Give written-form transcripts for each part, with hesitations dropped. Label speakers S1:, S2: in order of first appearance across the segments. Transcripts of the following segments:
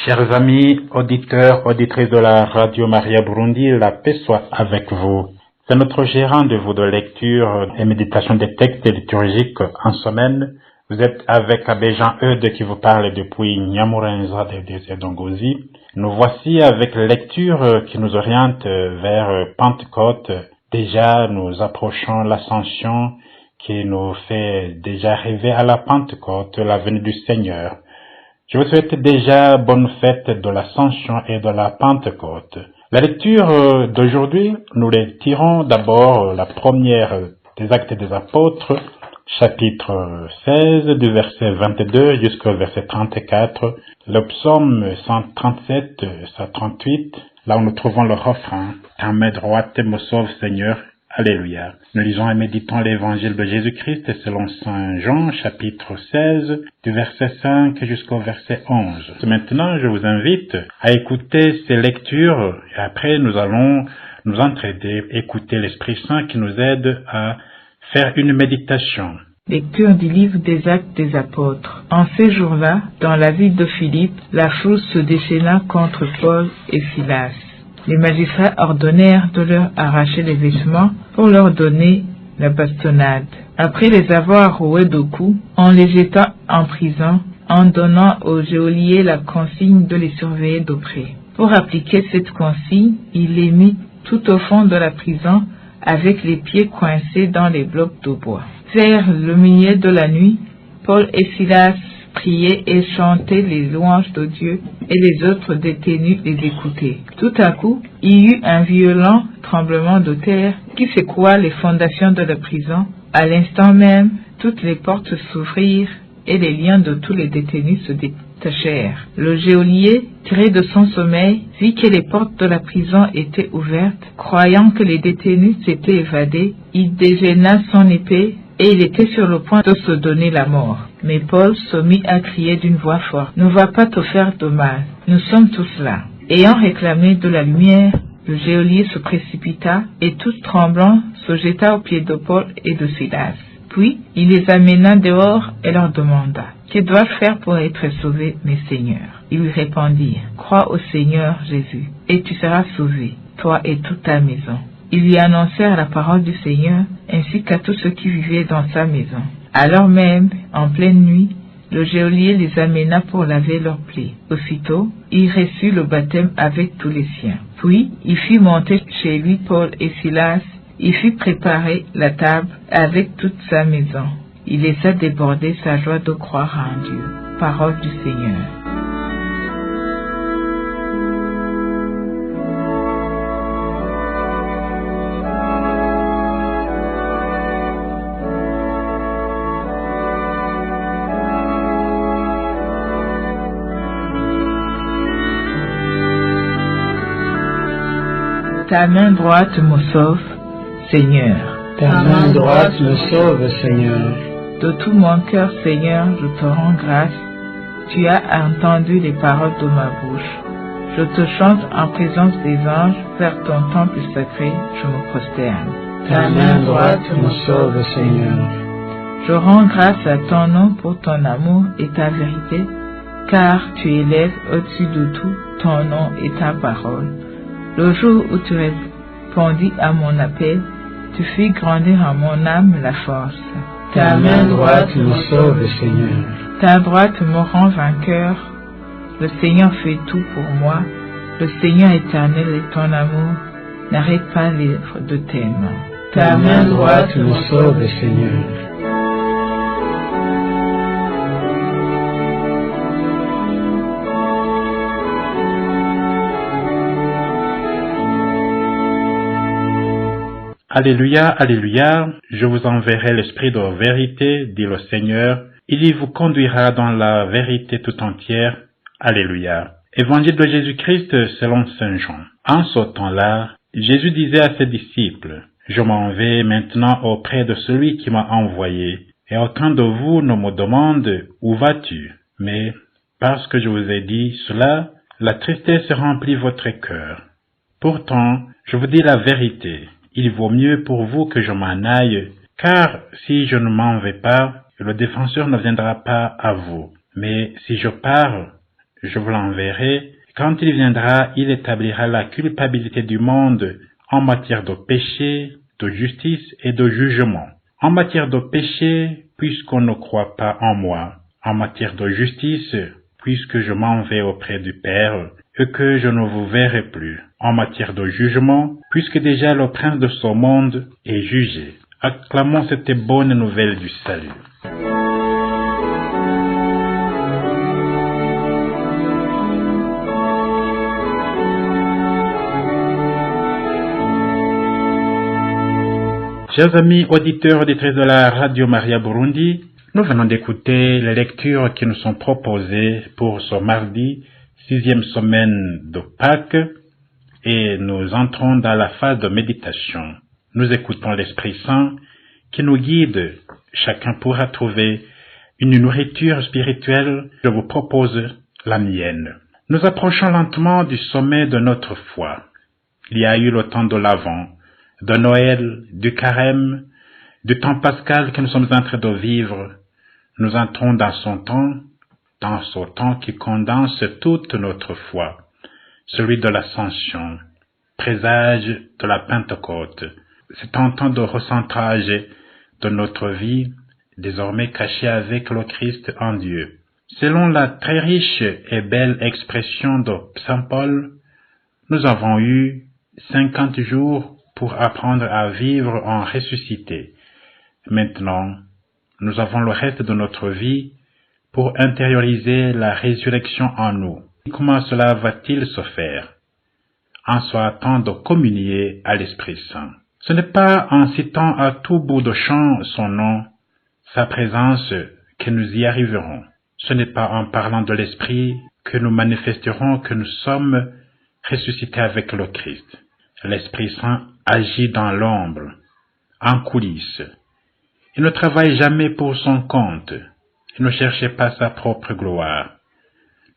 S1: Chers amis, auditeurs, auditrices de la Radio Maria Burundi, la paix soit avec vous. C'est notre gérant de vous de lecture et méditation des textes liturgiques en semaine. Vous êtes avec Abbé Jean-Eudes qui vous parle depuis Nyamurenza de Dongozi. Nous voici avec la lecture qui nous oriente vers Pentecôte. Déjà, nous approchons l'ascension qui nous fait déjà rêver à la Pentecôte, la venue du Seigneur. Je vous souhaite déjà bonne fête de l'Ascension et de la Pentecôte. La lecture d'aujourd'hui, nous les tirons d'abord la première des Actes des Apôtres, chapitre 16, du verset 22 jusqu'au verset 34, le psaume 137, 138, là où nous trouvons le refrain « Ta main droite me sauve, Seigneur ». Alléluia. Nous lisons et méditons l'évangile de Jésus-Christ selon Saint Jean, chapitre 16, du verset 5 jusqu'au verset 11. Maintenant, je vous invite à écouter ces lectures et après nous allons nous entraider, écouter l'Esprit Saint qui nous aide à faire une méditation.
S2: Lecture du livre des Actes des Apôtres. En ces jours-là, dans la ville de Philippe, la foule se déchaîna contre Paul et Silas. Les magistrats ordonnèrent de leur arracher les vêtements pour leur donner la bastonnade. Après les avoir roués de coups, on les jeta en prison en donnant au geôlier la consigne de les surveiller de près. Pour appliquer cette consigne, il les mit tout au fond de la prison avec les pieds coincés dans les blocs de bois. Vers le milieu de la nuit, Paul et Silas priaient et chantaient les louanges de Dieu et les autres détenus les écoutaient. Tout à coup, il y eut un violent tremblement de terre qui secoua les fondations de la prison. À l'instant même, toutes les portes s'ouvrirent et les liens de tous les détenus se détachèrent. Le geôlier, tiré de son sommeil, vit que les portes de la prison étaient ouvertes. Croyant que les détenus s'étaient évadés, il dégaina son épée et il était sur le point de se donner la mort. Mais Paul se mit à crier d'une voix forte, « Ne va pas te faire de mal, nous sommes tous là. » Ayant réclamé de la lumière, le geôlier se précipita et tout tremblant se jeta aux pieds de Paul et de Silas. Puis il les amena dehors et leur demanda, « Que dois-je faire pour être sauvé, mes seigneurs ?» Ils lui répondirent, « Crois au Seigneur Jésus, et tu seras sauvé, toi et toute ta maison. » Ils lui annoncèrent la parole du Seigneur, ainsi qu'à tous ceux qui vivaient dans sa maison. Alors même, en pleine nuit, le geôlier les amena pour laver leurs plaies. Aussitôt, il reçut le baptême avec tous les siens. Puis, il fit monter chez lui Paul et Silas. Il fit préparer la table avec toute sa maison. Il laissa déborder sa joie de croire en Dieu. Parole du Seigneur. Ta main droite me sauve, Seigneur.
S3: Ta main droite me sauve, Seigneur.
S2: De tout mon cœur, Seigneur, je te rends grâce. Tu as entendu les paroles de ma bouche. Je te chante en présence des anges, vers ton temple sacré, je me prosterne.
S3: Ta main droite me sauve, Seigneur.
S2: Je rends grâce à ton nom pour ton amour et ta vérité, car tu élèves au-dessus de tout ton nom et ta parole. Le jour où tu répondis à mon appel, tu fis grandir en mon âme la force.
S3: Ta main droite me sauve, Seigneur.
S2: Ta droite me rend vainqueur. Le Seigneur fait tout pour moi. Le Seigneur éternel et ton amour n'arrête pas l'œuvre de tes mains.
S3: Ta main droite me sauve, Seigneur.
S1: Alléluia, alléluia, je vous enverrai l'esprit de vérité, dit le Seigneur. Il y vous conduira dans la vérité tout entière. Alléluia. Évangile de Jésus-Christ selon Saint Jean. En ce temps-là, Jésus disait à ses disciples, « Je m'en vais maintenant auprès de celui qui m'a envoyé, et aucun de vous ne me demande, où vas-tu? Mais, parce que je vous ai dit cela, la tristesse remplit votre cœur. Pourtant, je vous dis la vérité. Il vaut mieux pour vous que je m'en aille, car si je ne m'en vais pas, le défenseur ne viendra pas à vous. Mais si je pars, je vous l'enverrai. Quand il viendra, il établira la culpabilité du monde en matière de péché, de justice et de jugement. En matière de péché, puisqu'on ne croit pas en moi. En matière de justice, puisque je m'en vais auprès du Père et que je ne vous verrai plus. En matière de jugement, puisque déjà le prince de ce monde est jugé. Acclamons cette bonne nouvelle du salut. Chers amis auditeurs auditrices de la Radio Maria Burundi, nous venons d'écouter les lectures qui nous sont proposées pour ce mardi, 6e semaine de Pâques, et nous entrons dans la phase de méditation. Nous écoutons l'Esprit Saint qui nous guide. Chacun pourra trouver une nourriture spirituelle. Je vous propose la mienne. Nous approchons lentement du sommet de notre foi. Il y a eu le temps de l'Avent, de Noël, du Carême, du temps pascal que nous sommes en train de vivre. Nous entrons dans ce temps qui condense toute notre foi, celui de l'Ascension, présage de la Pentecôte. C'est un temps de recentrage de notre vie, désormais cachée avec le Christ en Dieu. Selon la très riche et belle expression de Saint Paul, nous avons eu 50 jours pour apprendre à vivre en ressuscité. Maintenant, nous avons le reste de notre vie pour intérioriser la résurrection en nous. Comment cela va-t-il se faire? En se hâtant de communier à l'Esprit Saint. Ce n'est pas en citant à tout bout de champ son nom, sa présence, que nous y arriverons. Ce n'est pas en parlant de l'Esprit que nous manifesterons que nous sommes ressuscités avec le Christ. L'Esprit Saint agit dans l'ombre, en coulisses. Il ne travaille jamais pour son compte. Il ne cherche pas sa propre gloire.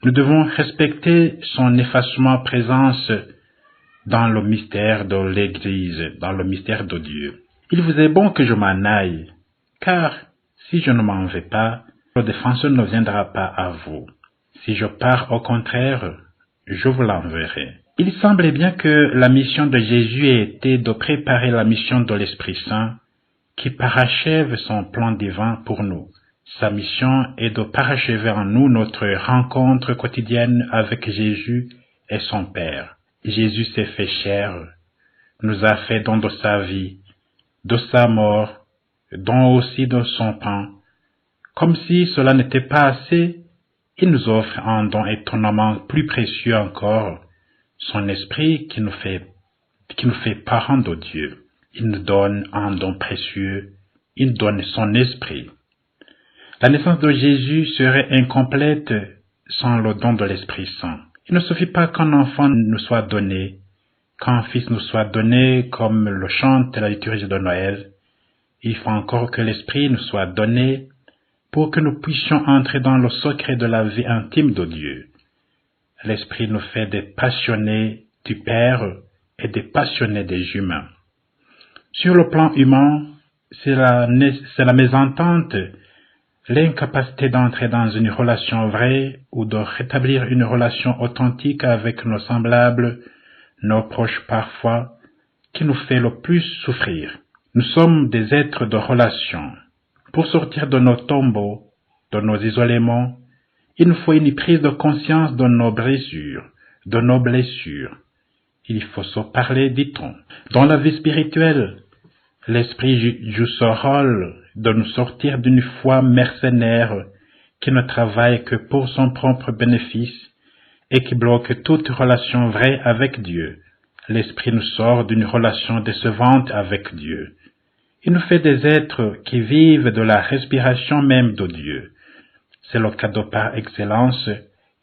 S1: Nous devons respecter son effacement présence dans le mystère de l'Église, dans le mystère de Dieu. Il vous est bon que je m'en aille, car si je ne m'en vais pas, le défenseur ne viendra pas à vous. Si je pars au contraire, je vous l'enverrai. Il semblait bien que la mission de Jésus ait été de préparer la mission de l'Esprit Saint, qui parachève son plan divin pour nous. Sa mission est de parachever en nous notre rencontre quotidienne avec Jésus et son Père. Jésus s'est fait chair, nous a fait don de sa vie, de sa mort, don aussi de son pain. Comme si cela n'était pas assez, il nous offre un don étonnamment plus précieux encore, son esprit qui nous fait parents de Dieu. Il nous donne un don précieux, il donne son esprit. La naissance de Jésus serait incomplète sans le don de l'Esprit Saint. Il ne suffit pas qu'un enfant nous soit donné, qu'un fils nous soit donné, comme le chante la liturgie de Noël. Il faut encore que l'Esprit nous soit donné pour que nous puissions entrer dans le secret de la vie intime de Dieu. L'Esprit nous fait des passionnés du Père et des passionnés des humains. Sur le plan humain, c'est la mésentente, l'incapacité d'entrer dans une relation vraie ou de rétablir une relation authentique avec nos semblables, nos proches parfois, qui nous fait le plus souffrir. Nous sommes des êtres de relation. Pour sortir de nos tombeaux, de nos isolements, il nous faut une prise de conscience de nos blessures, de nos blessures. Il faut se parler, dit-on. Dans la vie spirituelle, l'Esprit joue ce rôle de nous sortir d'une foi mercenaire qui ne travaille que pour son propre bénéfice et qui bloque toute relation vraie avec Dieu. L'Esprit nous sort d'une relation décevante avec Dieu. Il nous fait des êtres qui vivent de la respiration même de Dieu. C'est le cadeau par excellence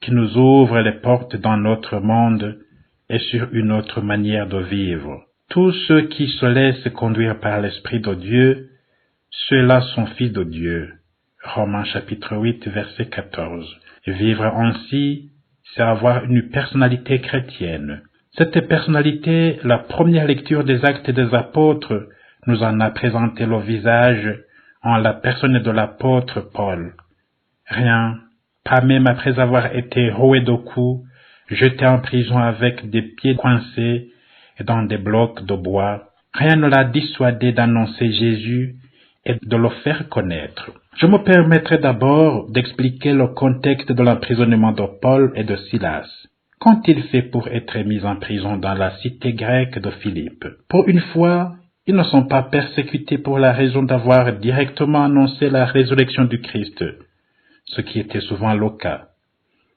S1: qui nous ouvre les portes dans notre monde et sur une autre manière de vivre. Tous ceux qui se laissent conduire par l'Esprit de Dieu, ceux-là sont fils de Dieu. Romains chapitre 8, verset 14. Vivre ainsi, c'est avoir une personnalité chrétienne. Cette personnalité, la première lecture des Actes des Apôtres, nous en a présenté le visage en la personne de l'apôtre Paul. Rien, pas même après avoir été roué de coups, jeté en prison avec des pieds coincés et dans des blocs de bois. Rien ne l'a dissuadé d'annoncer Jésus et de le faire connaître. Je me permettrai d'abord d'expliquer le contexte de l'emprisonnement de Paul et de Silas. Qu'ont-ils fait pour être mis en prison dans la cité grecque de Philippe? Pour une fois, ils ne sont pas persécutés pour la raison d'avoir directement annoncé la résurrection du Christ, ce qui était souvent le cas,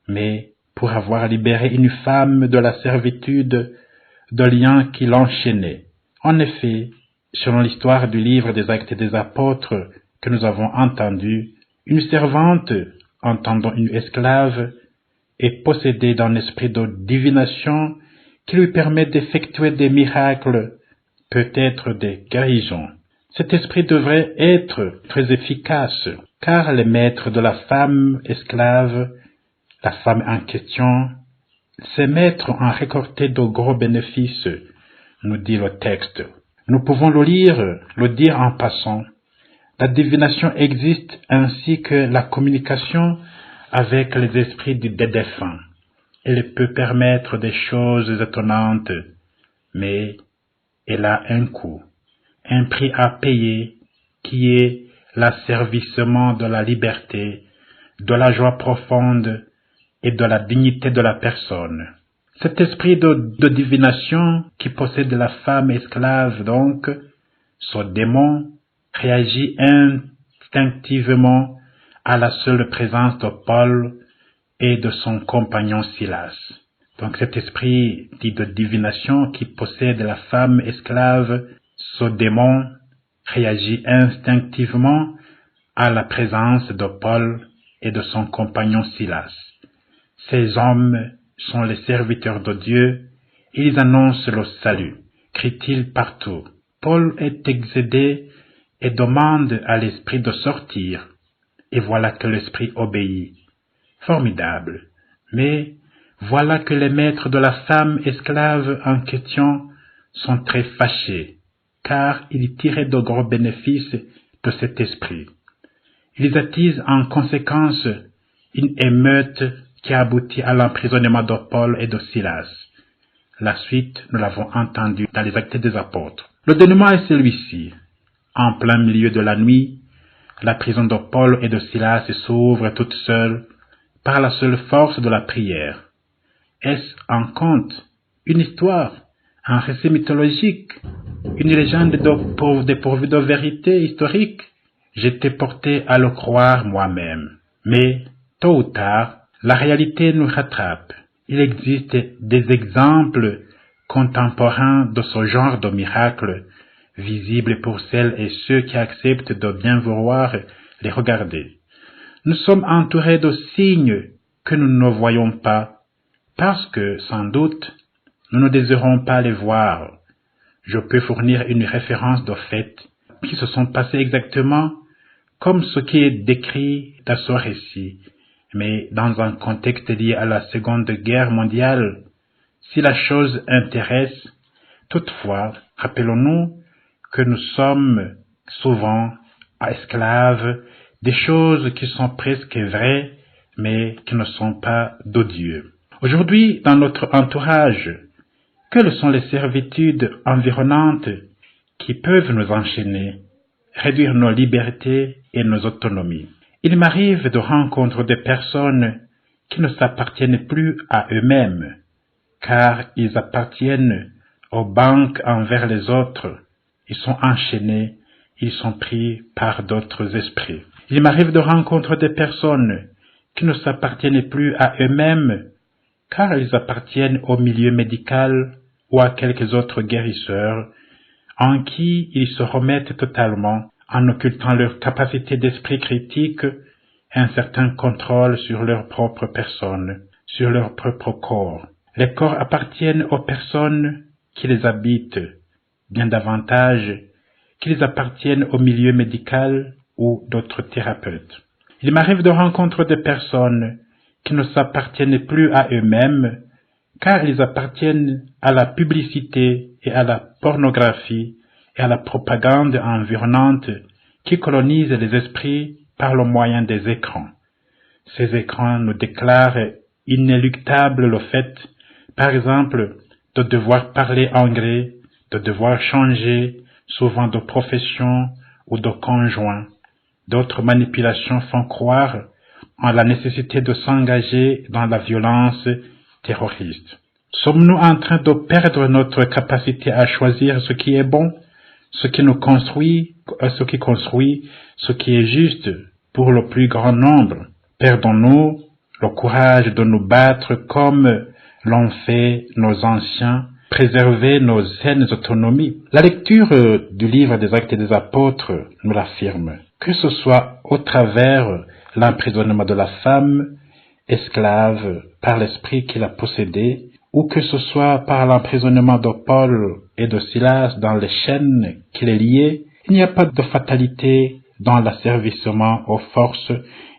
S1: mais pour avoir libéré une femme de la servitude de liens qui l'enchaînaient. En effet, selon l'histoire du livre des Actes des Apôtres que nous avons entendu, une servante, entendant une esclave, est possédée d'un esprit de divination qui lui permet d'effectuer des miracles, peut-être des guérisons. Cet esprit devrait être très efficace, car les maîtres de la femme esclave, la femme en question, ces maîtres ont récolté de gros bénéfices, nous dit le texte. Nous pouvons le dire en passant. La divination existe ainsi que la communication avec les esprits des défunts. Elle peut permettre des choses étonnantes, mais elle a un coût, un prix à payer qui est l'asservissement de la liberté, de la joie profonde et de la dignité de la personne. Cet esprit de divination qui possède la femme esclave donc, ce démon, réagit instinctivement à la seule présence de Paul et de son compagnon Silas. Donc cet esprit dit de divination qui possède la femme esclave, ce démon réagit instinctivement à la présence de Paul et de son compagnon Silas. Ces hommes sont les serviteurs de Dieu, et ils annoncent le salut, crie-t-il partout. Paul est excédé et demande à l'esprit de sortir, et voilà que l'esprit obéit. Formidable. Mais voilà que les maîtres de la femme esclave en question sont très fâchés, car ils tiraient de gros bénéfices de cet esprit. Ils attisent en conséquence une émeute qui a abouti à l'emprisonnement de Paul et de Silas. La suite, nous l'avons entendu dans les Actes des Apôtres. Le dénouement est celui-ci. En plein milieu de la nuit, la prison de Paul et de Silas s'ouvre toute seule par la seule force de la prière. Est-ce un conte, une histoire, un récit mythologique, une légende dépourvue de vérité historique? J'étais porté à le croire moi-même. Mais, tôt ou tard, la réalité nous rattrape. Il existe des exemples contemporains de ce genre de miracles, visibles pour celles et ceux qui acceptent de bien vouloir les regarder. Nous sommes entourés de signes que nous ne voyons pas, parce que, sans doute, nous ne désirons pas les voir. Je peux fournir une référence de faits qui se sont passés exactement comme ce qui est décrit dans ce récit, mais dans un contexte lié à la Seconde Guerre mondiale. Si la chose intéresse, toutefois, rappelons-nous que nous sommes souvent esclaves des choses qui sont presque vraies, mais qui ne sont pas de Dieu. Aujourd'hui, dans notre entourage, quelles sont les servitudes environnantes qui peuvent nous enchaîner, réduire nos libertés et nos autonomies? Il m'arrive de rencontrer des personnes qui ne s'appartiennent plus à eux-mêmes, car ils appartiennent aux banques envers les autres. Ils sont enchaînés, ils sont pris par d'autres esprits. Il m'arrive de rencontrer des personnes qui ne s'appartiennent plus à eux-mêmes, car ils appartiennent au milieu médical ou à quelques autres guérisseurs, en qui ils se remettent totalement en occultant leur capacité d'esprit critique et un certain contrôle sur leur propre personne, sur leur propre corps. Les corps appartiennent aux personnes qui les habitent, bien davantage qu'ils appartiennent au milieu médical ou d'autres thérapeutes. Il m'arrive de rencontrer des personnes qui ne s'appartiennent plus à eux-mêmes, car ils appartiennent à la publicité et à la pornographie et à la propagande environnante qui colonise les esprits par le moyen des écrans. Ces écrans nous déclarent inéluctable le fait, par exemple, de devoir parler anglais, de devoir changer souvent de profession ou de conjoint. D'autres manipulations font croire en la nécessité de s'engager dans la violence terroriste. Sommes-nous en train de perdre notre capacité à choisir ce qui est bon, ce qui nous construit, ce qui est juste pour le plus grand nombre? Perdons-nous le courage de nous battre comme l'ont fait nos anciens, préserver nos saines autonomies? La lecture du livre des Actes des Apôtres nous l'affirme, que ce soit au travers l'emprisonnement de la femme, esclave par l'esprit qui l'a possédée, ou que ce soit par l'emprisonnement de Paul et de Silas dans les chaînes qui les liaient. Il n'y a pas de fatalité dans l'asservissement aux forces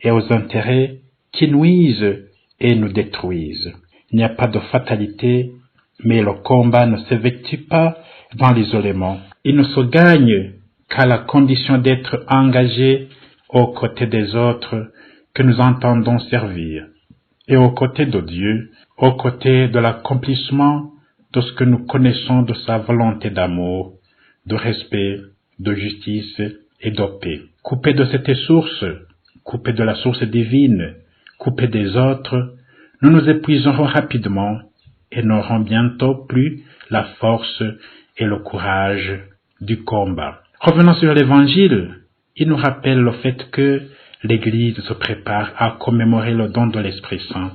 S1: et aux intérêts qui nuisent et nous détruisent. Il n'y a pas de fatalité, mais le combat ne s'effectue pas dans l'isolement. Il ne se gagne qu'à la condition d'être engagé aux côtés des autres que nous entendons servir, et aux côtés de Dieu, aux côtés de l'accomplissement de ce que nous connaissons de sa volonté d'amour, de respect, de justice et de paix. Coupés de cette source, coupés de la source divine, coupés des autres, nous nous épuiserons rapidement et n'aurons bientôt plus la force et le courage du combat. Revenons sur l'Évangile. Il nous rappelle le fait que l'Église se prépare à commémorer le don de l'Esprit Saint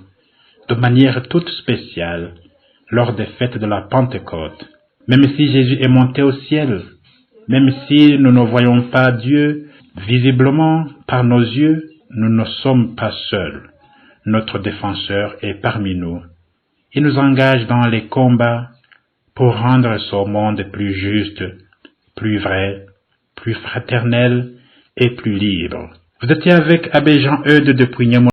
S1: de manière toute spéciale lors des fêtes de la Pentecôte. Même si Jésus est monté au ciel, même si nous ne voyons pas Dieu visiblement par nos yeux, nous ne sommes pas seuls. Notre défenseur est parmi nous. Il nous engage dans les combats pour rendre ce monde plus juste, plus vrai, plus fraternel et plus libre. Vous étiez avec Abbé Jean-Eudes de Puignemont.